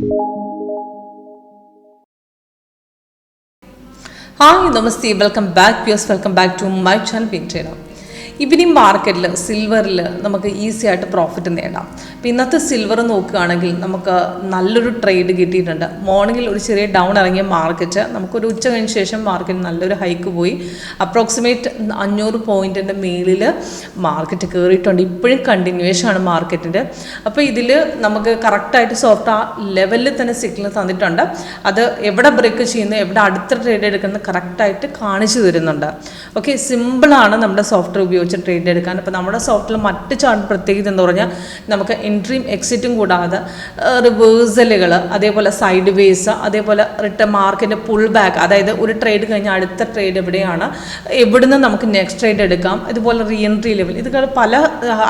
Hi, Namaste, welcome back to my channel Pintrader. Evening മാർക്കറ്റിൽ സിൽവറിൽ നമുക്ക് easy ആയിട്ട് profit നേടാം. അപ്പോൾ ഇന്നത്തെ സിൽവർ നോക്കുകയാണെങ്കിൽ നമുക്ക് നല്ലൊരു ട്രേഡ് കിട്ടിയിട്ടുണ്ട്. മോർണിംഗിൽ ഒരു ചെറിയ ഡൗൺ ഇറങ്ങിയ മാർക്കറ്റ് നമുക്കൊരു ഉച്ച കഴിഞ്ഞ ശേഷം മാർക്കറ്റ് നല്ലൊരു ഹൈക്ക് പോയി. അപ്രോക്സിമേറ്റ് 500 പോയിൻറ്റിൻ്റെ മേളിൽ മാർക്കറ്റ് കയറിയിട്ടുണ്ട്. ഇപ്പോഴും കണ്ടിന്യൂവേഷൻ ആണ് മാർക്കറ്റിൻ്റെ. അപ്പോൾ ഇതിൽ നമുക്ക് കറക്റ്റായിട്ട് സോഫ്റ്റ് ആ ലെവലിൽ തന്നെ സിഗ്നൽ തന്നിട്ടുണ്ട്. അത് എവിടെ ബ്രേക്ക് ചെയ്യുന്നു, എവിടെ അടുത്ത ട്രേഡ് എടുക്കുന്നത് കറക്റ്റായിട്ട് കാണിച്ചു തരുന്നുണ്ട്. ഓക്കെ, സിമ്പിളാണ് നമ്മുടെ സോഫ്റ്റ്വെയർ ഉപയോഗിച്ച് ട്രേഡ് എടുക്കാൻ. അപ്പോൾ നമ്മുടെ സോഫ്റ്റ്വെയർ മറ്റ് ചാർട്ട് പ്രത്യേകത എന്ന് പറഞ്ഞാൽ നമുക്ക് എൻട്രിയും എക്സിറ്റും കൂടാതെ റിവേഴ്സലുകൾ, അതേപോലെ സൈഡ് വേസ്, അതേപോലെ റിട്ടേൺ മാർക്കറ്റിൻ്റെ പുൾ ബാക്ക്, അതായത് ഒരു ട്രേഡ് കഴിഞ്ഞാൽ അടുത്ത ട്രേഡ് എവിടെയാണ്, എവിടുന്ന് നമുക്ക് നെക്സ്റ്റ് ട്രേഡ് എടുക്കാം, ഇതുപോലെ റീ എൻട്രി ലെവൽ, ഇതൊക്കെ പല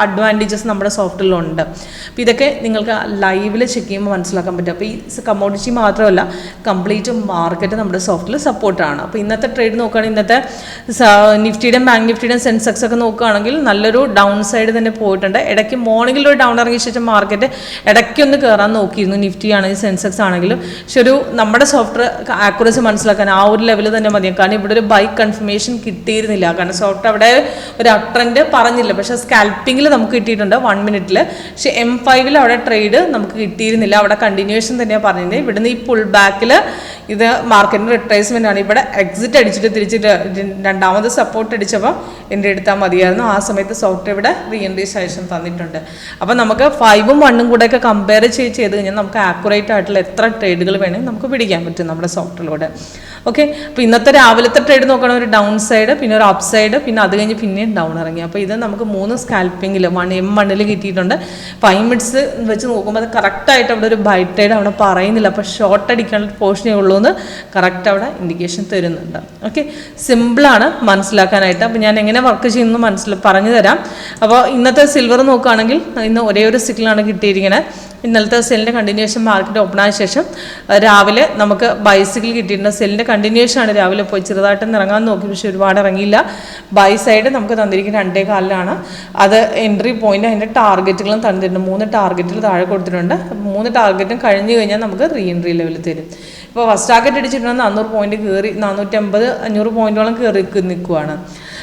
അഡ്വാൻറ്റേജസ് നമ്മുടെ സോഫ്റ്റ്വെയറിലുണ്ട്. അപ്പോൾ ഇതൊക്കെ നിങ്ങൾക്ക് ലൈവിൽ ചെക്ക് ചെയ്യുമ്പോൾ മനസ്സിലാക്കാൻ പറ്റും. അപ്പോൾ ഈ കമ്മോഡിറ്റി മാത്രമല്ല, കംപ്ലീറ്റ് മാർക്കറ്റ് നമ്മുടെ സോഫ്റ്റ്വെയർ സപ്പോർട്ടാണ്. അപ്പോൾ ഇന്നത്തെ ട്രേഡ് നോക്കുകയാണെങ്കിൽ ഇന്നത്തെ നിഫ്റ്റിയുടെയും ബാങ്ക് നിഫ്റ്റിയുടെയും സെൻസെക്സ് ഒക്കെ നോക്കുകയാണെങ്കിൽ നല്ലൊരു ഡൗൺ സൈഡ് തന്നെ പോയിട്ടുണ്ട്. ഇടയ്ക്ക് മോർണിംഗിൽ ഒരു ഡൗൺ ഇറങ്ങിയ ശേഷം മാർക്കറ്റ് ഇടയ്ക്കൊന്ന് കയറാൻ നോക്കിയിരുന്നു, നിഫ്റ്റി ആണെങ്കിലും സെൻസെക്സ് ആണെങ്കിലും. പക്ഷെ ഒരു നമ്മുടെ സോഫ്റ്റ്വെയർ ആക്യുറസി മനസ്സിലാക്കാൻ ആ ഒരു ലെവൽ തന്നെ മതിയാകും. കാരണം ഇവിടെ ഒരു ബൈ കൺഫർമേഷൻ കിട്ടിയിരുന്നില്ല. കാരണം സോഫ്റ്റ്വെയർ അവിടെ ഒരു അപ് ട്രെൻഡ് പറഞ്ഞില്ല, പക്ഷേ സ്കാൽപ്പിങ്ങിൽ നമുക്ക് കിട്ടിയിട്ടുണ്ട് 1 മിനിറ്റിൽ. പക്ഷേ M5 അവിടെ ട്രേഡ് നമുക്ക് കിട്ടിയിരുന്നില്ല. അവിടെ കണ്ടിന്യൂവേഷൻ തന്നെയാണ് പറഞ്ഞത്. ഇവിടുന്ന് ഈ പുൾ ബാക്കിൽ ഇത് മാർക്കറ്റിൻ്റെ റിട്രേസ്മെൻ്റ് ആണ്. ഇവിടെ എക്സിറ്റ് അടിച്ചിട്ട് തിരിച്ചിട്ട് രണ്ടാമത് സപ്പോർട്ട് അടിച്ചപ്പോൾ എൻ്റെ എടുത്താൽ മതിയായിരുന്നു. ആ സമയത്ത് സോഫ്റ്റ്വെയർ ഇവിടെ റീ എൻട്രി സജഷൻ തന്നിട്ടുണ്ട്. അപ്പോൾ നമുക്ക് 5ഉം 1ഉം കൂടെയൊക്കെ കമ്പയർ ചെയ്ത് കഴിഞ്ഞാൽ നമുക്ക് ആക്യുറേറ്റ് ആയിട്ടുള്ള എത്ര ട്രേഡുകൾ വേണമെങ്കിൽ നമുക്ക് പിടിക്കാൻ പറ്റും നമ്മുടെ സോഫ്റ്റ്വെയറിലൂടെ. ഓക്കെ, അപ്പോൾ ഇന്നത്തെ രാവിലത്തെ ട്രേഡ് നോക്കണം, ഒരു ഡൗൺ സൈഡ്, പിന്നെ ഒരു അപ്പ് സൈഡ്, പിന്നെ അത് കഴിഞ്ഞ് പിന്നെയും ഡൗൺ ഇറങ്ങി. അപ്പോൾ ഇത് നമുക്ക് 3 സ്കാൽപ്പിങ്ങിൽ M1 കിട്ടിയിട്ടുണ്ട്. 5 മിനിറ്റ്സ് വെച്ച് നോക്കുമ്പോൾ അത് കറക്റ്റായിട്ട് അവിടെ ഒരു ബൈ ട്രേഡ് അവിടെ പറയുന്നില്ല. അപ്പോൾ ഷോർട്ട് അടിക്കാനുള്ള പോർഷനേ ഉള്ളൂ എന്ന് കറക്റ്റ് അവിടെ ഇൻഡിക്കേഷൻ തരുന്നുണ്ട്. ഓക്കെ, സിമ്പിളാണ് മനസ്സിലാക്കാനായിട്ട്. അപ്പോൾ ഞാൻ എങ്ങനെ വർക്ക് ചെയ്യുന്നു പറഞ്ഞു തരാം. അപ്പോൾ ഇന്നത്തെ സിൽവർ നോക്കുകയാണെങ്കിൽ ഇന്ന് ഒരേ ഒരു സിഗ്നലാണ് കിട്ടിയിരിക്കുന്നത്. ഇന്നലത്തെ സെല്ലിൻ്റെ കണ്ടിന്യൂവേഷൻ മാർക്കറ്റ് ഓപ്പൺ ആയ ശേഷം രാവിലെ നമുക്ക് ബൈസിക്കിൾ കിട്ടിയിട്ടുണ്ട്. സെല്ലിൻ്റെ കണ്ടിന്യൂവേഷൻ ആണ് രാവിലെ പോയി ചെറുതായിട്ടൊന്ന് ഇറങ്ങാൻ നോക്കി, പക്ഷേ ഒരുപാട് ഇറങ്ങിയില്ല. ബൈ സൈഡ് നമുക്ക് തന്നിരിക്കുന്നത് 2.4 അത് എൻട്രി പോയിന്റ്. അതിൻ്റെ ടാർഗറ്റുകളും തന്നിട്ടുണ്ട്. 3 ടാർഗറ്റുകൾ താഴെ കൊടുത്തിട്ടുണ്ട്. 3 ടാർഗറ്റും കഴിഞ്ഞ് കഴിഞ്ഞാൽ നമുക്ക് റീ എൻട്രി ലെവലിൽ തരും. ഇപ്പോൾ ഫസ്റ്റ് ടാർഗറ്റ് അടിച്ചിട്ടുണ്ടെങ്കിൽ 400 പോയിന്റ് കയറി 450-500 പോയിന്റോളം കയറി നിൽക്കുവാണ്.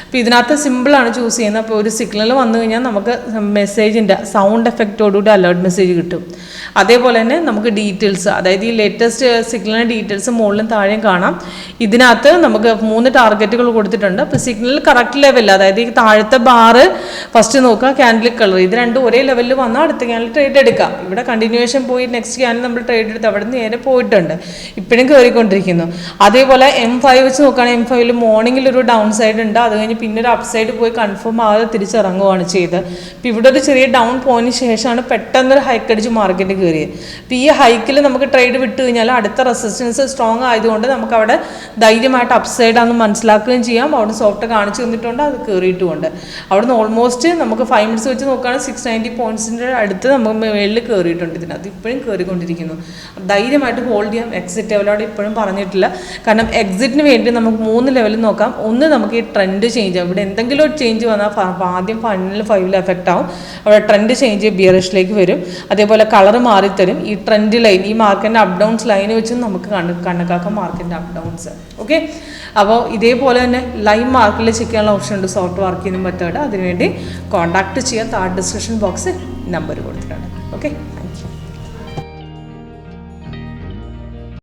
അപ്പോൾ ഇതിനകത്ത് സിമ്പിളാണ് ചൂസ് ചെയ്യുന്നത്. അപ്പോൾ ഒരു സിഗ്നൽ വന്നു കഴിഞ്ഞാൽ നമുക്ക് മെസ്സേജിൻ്റെ സൗണ്ട് എഫക്റ്റോടുകൂടി അലേർട്ട് മെസ്സേജ് കിട്ടും. അതേപോലെ തന്നെ നമുക്ക് ഡീറ്റെയിൽസ്, അതായത് ഈ ലേറ്റസ്റ്റ് സിഗ്നലിൻ്റെ ഡീറ്റെയിൽസ് മുകളിലും താഴെയും കാണാം. ഇതിനകത്ത് നമുക്ക് 3 ടാർഗറ്റുകൾ കൊടുത്തിട്ടുണ്ട്. അപ്പോൾ സിഗ്നൽ കറക്റ്റ് ലെവലിൽ, അതായത് ഈ താഴത്തെ ബാറ് ഫസ്റ്റ് നോക്കുക, ക്യാൻഡിൽ കളർ, ഇത് രണ്ടും ഒരേ ലെവലിൽ വന്നാൽ അടുത്ത ക്യാൻഡിൽ ട്രേഡ് എടുക്കാം. ഇവിടെ കണ്ടിന്യൂവേഷൻ പോയി നെക്സ്റ്റ് ക്യാൻഡിൽ നമ്മൾ ട്രേഡ് എടുത്ത് അവിടെ നിന്ന് നേരെ പോയിട്ടുണ്ട്, ഇപ്പോഴും കയറിക്കൊണ്ടിരിക്കുന്നു. അതേപോലെ M5 വെച്ച് നോക്കുകയാണെങ്കിൽ M5 മോർണിംഗിൽ ഒരു ഡൗൺ സൈഡ് ഉണ്ട്. അത് കഴിഞ്ഞ് പിന്നെ ഒരു അപ്പ് സൈഡ് പോയി കൺഫേം ആകാതെ തിരിച്ചിറങ്ങുകയാണ് ചെയ്തത്. അപ്പോൾ ഇവിടെ ഒരു ചെറിയ ഡൗൺ പോയിന് ശേഷമാണ് പെട്ടെന്നൊരു ഹൈക്ക് അടിച്ച് മാർക്കറ്റ് കയറിയത്. അപ്പോൾ ഈ ഹൈക്കിൽ നമുക്ക് ട്രേഡ് വിട്ട് കഴിഞ്ഞാൽ അടുത്ത റെസിസ്റ്റൻസ് സ്ട്രോങ് ആയതുകൊണ്ട് നമുക്ക് അവിടെ ധൈര്യമായിട്ട് അപ്പ് സൈഡാണെന്ന് മനസ്സിലാക്കുകയും ചെയ്യാം. അവിടെ സോഫ്റ്റ് കാണിച്ചു തന്നിട്ടുണ്ട്, അത് കയറിയിട്ടുമുണ്ട്. അവിടെ നിന്ന് ഓൾമോസ്റ്റ് നമുക്ക് 5 മിനിറ്റ്സ് വെച്ച് നോക്കുകയാണെങ്കിൽ 690 പോയിന്റ്സിൻ്റെ അടുത്ത് നമുക്ക് മേളിൽ കയറിയിട്ടുണ്ട്. ഇതിനകത്ത് ഇപ്പോഴും കയറിക്കൊണ്ടിരിക്കുന്നു. ധൈര്യമായിട്ട് ഹോൾഡ് ചെയ്യാം. എക്സിറ്റ് ലെവലോടെ ഇപ്പോഴും പറഞ്ഞിട്ടില്ല. കാരണം എക്സിറ്റിന് വേണ്ടി നമുക്ക് 3 ലെവലിൽ നോക്കാം. ഒന്ന് നമുക്ക് ഈ ട്രെൻഡ് ചേഞ്ച്, ഇവിടെ എന്തെങ്കിലും ഒരു ചേഞ്ച് വന്നാൽ ആദ്യം ഫൈനൽ 5 എഫക്റ്റ് ആവും. അവിടെ ട്രെൻഡ് ചേഞ്ച് ബിയറിഷിലേക്ക് വരും. അതേപോലെ കളർ മാറിത്തരും. ഈ ട്രെൻഡ് ലൈൻ, ഈ മാർക്കറ്റിൻ്റെ അപ്പ് ഡൗൺസ് ലൈൻ വെച്ച് നമുക്ക് കണക്കാക്കാം മാർക്കറ്റിൻ്റെ അപ്പ് ഡൗൺസ്. ഓക്കെ, അപ്പോൾ ഇതേപോലെ തന്നെ ലൈവ് മാർക്കറ്റിൽ ചെക്ക് ചെയ്യാനുള്ള ഓപ്ഷൻ ഉണ്ട്. സോഫ്റ്റ് വർക്ക് ചെയ്യുന്ന മെത്തേഡ്. അതിനുവേണ്ടി കോൺടാക്ട് ചെയ്യാൻ താഴെ ഡിസ്ക്രിപ്ഷൻ ബോക്സ് നമ്പർ കൊടുത്തിട്ടുണ്ട്. ഓക്കെ.